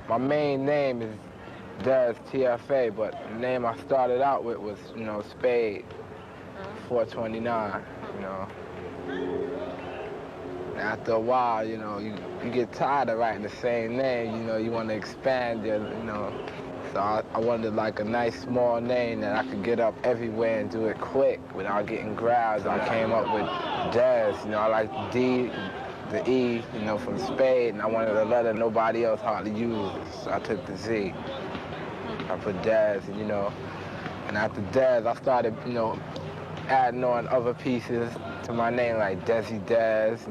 My main name is Dez TFA, but the name I started out with was, Spade 429, After a while, you get tired of writing the same name, you want to expand So I wanted like a nice small name that I could get up everywhere and do it quick without getting grabbed. I came up with Dez, I like D, the E, from Spade, and I wanted a letter nobody else hardly uses. So I took the Z. I put Dez, and after Dez, I started, adding on other pieces to my name, like Desi Dez,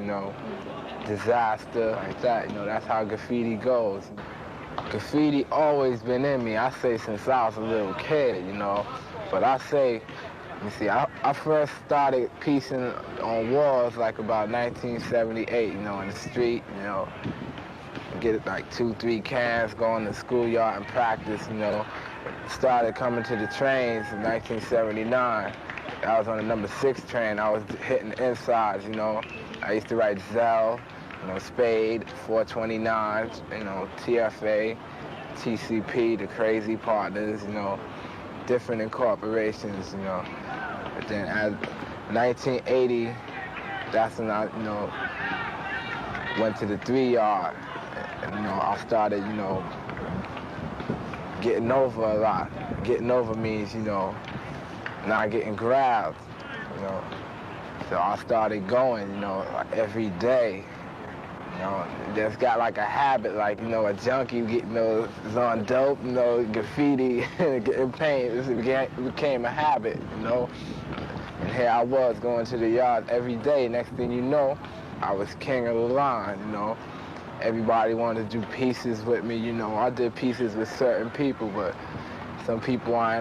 Disaster, like that. That's how graffiti goes. Graffiti always been in me, I say since I was a little kid, But I say, let me see, I first started piecing on walls like about 1978, in the street, Get like 2-3 cans, go in the schoolyard and practice, Started coming to the trains in 1979. I was on the number 6 train. I was hitting the insides, I used to write Zell, Spade, 429, TFA, TCP, the Crazy Partners, different incorporations, But then at 1980, that's when I, went to the 3-yard. And, I started, getting over a lot. Getting over means, not getting grabbed, So I started going, like every day. Just got like a habit, like, a junkie is on dope, graffiti, getting paint. It became a habit, And here I was going to the yard every day. Next thing you know, I was king of the line, Everybody wanted to do pieces with me, I did pieces with certain people, but some people I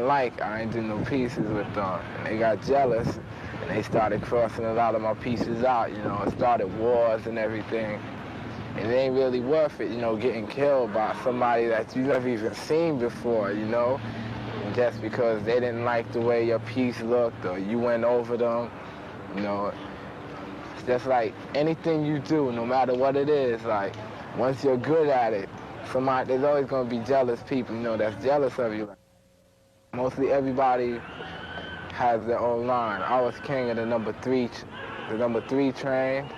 ain't do no pieces with them. And they got jealous, and they started crossing a lot of my pieces out, It started wars and everything. And it ain't really worth it, getting killed by somebody that you never even seen before, And just because they didn't like the way your piece looked or you went over them, It's just like anything you do, no matter what it is, like, once you're good at it, there's always gonna be jealous people, that's jealous of you. Mostly everybody has their own line. I was king of the number 3 train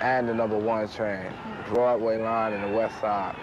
and the number 1 train, Broadway line and the West Side.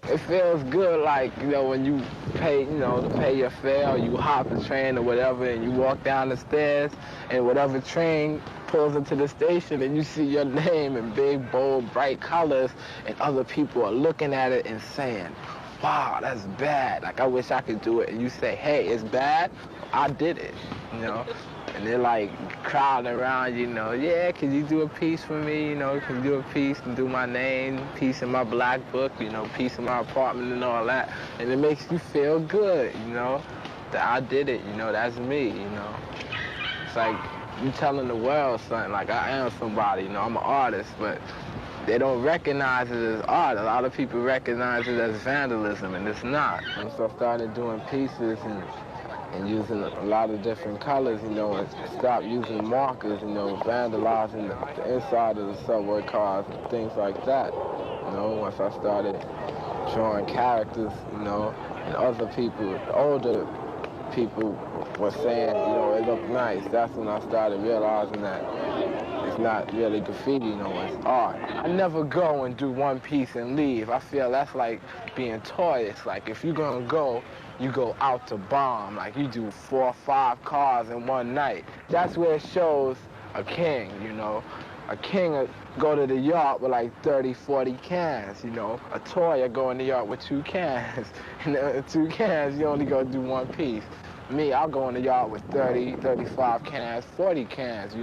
It feels good, like, when you pay, to pay your fare, or you hop the train or whatever, and you walk down the stairs, and whatever train pulls into the station, and you see your name in big, bold, bright colors, and other people are looking at it and saying, wow, that's bad. Like, I wish I could do it. And you say, hey, it's bad? I did it, And they're like crowding around, yeah, can you do a piece for me? Can you do a piece and do my name, piece in my black book, piece in my apartment and all that. And it makes you feel good, that I did it, that's me, It's like you telling the world something, like I am somebody, I'm an artist, but they don't recognize it as art. A lot of people recognize it as vandalism, and it's not. And so I started doing pieces and using a lot of different colors, and stopped using markers, vandalizing the inside of the subway cars and things like that. Once I started drawing characters, and other people, older people were saying, it looked nice. That's when I started realizing that it's not really graffiti, it's art. I never go and do one piece and leave. I feel that's like being toyish. Like, if you're gonna go, you go out to bomb. Like, you do 4 or 5 cars in one night. That's where it shows a king, A king will go to the yard with like 30, 40 cans, A toy will go in the yard with 2 cans. And 2 cans, you only go do one piece. Me, I'll go in the yard with 30, 35 cans, 40 cans,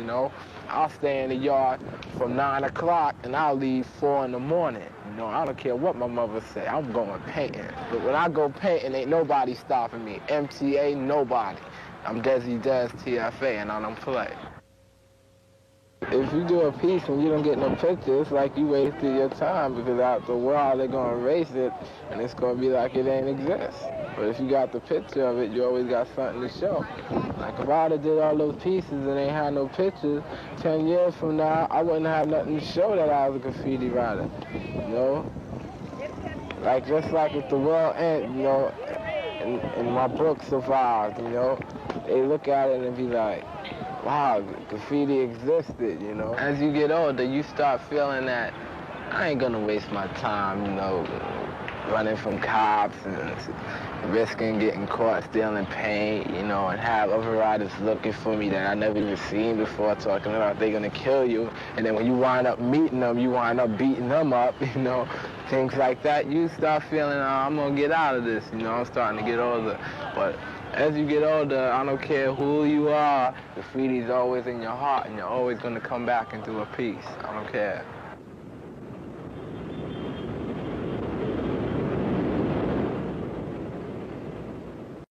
I'll stay in the yard from 9 o'clock and I'll leave 4 in the morning. I don't care what my mother say, I'm going painting. But when I go painting, ain't nobody stopping me. MTA, nobody. I'm Desi Dez TFA and I don't play. If you do a piece and you don't get no picture, it's like you wasted your time, because after a while they're going to erase it and it's going to be like it ain't exist. But if you got the picture of it, you always got something to show. Like, if I did all those pieces and ain't had no pictures, 10 years from now, I wouldn't have nothing to show that I was a graffiti writer, Like, just like if the world ends, you know, and my book survived, you know, they look at it and be like, wow, graffiti existed, you know. As you get older, you start feeling that I ain't gonna waste my time, you know, running from cops and risking getting caught stealing paint, you know, and have other riders looking for me that I never even seen before, talking about they're gonna kill you. And then when you wind up meeting them, you wind up beating them up, you know, things like that. You start feeling, I'm gonna get out of this, you know, I'm starting to get older. But as you get older, I don't care who you are, graffiti's always in your heart, and you're always gonna come back and do a piece. I don't care.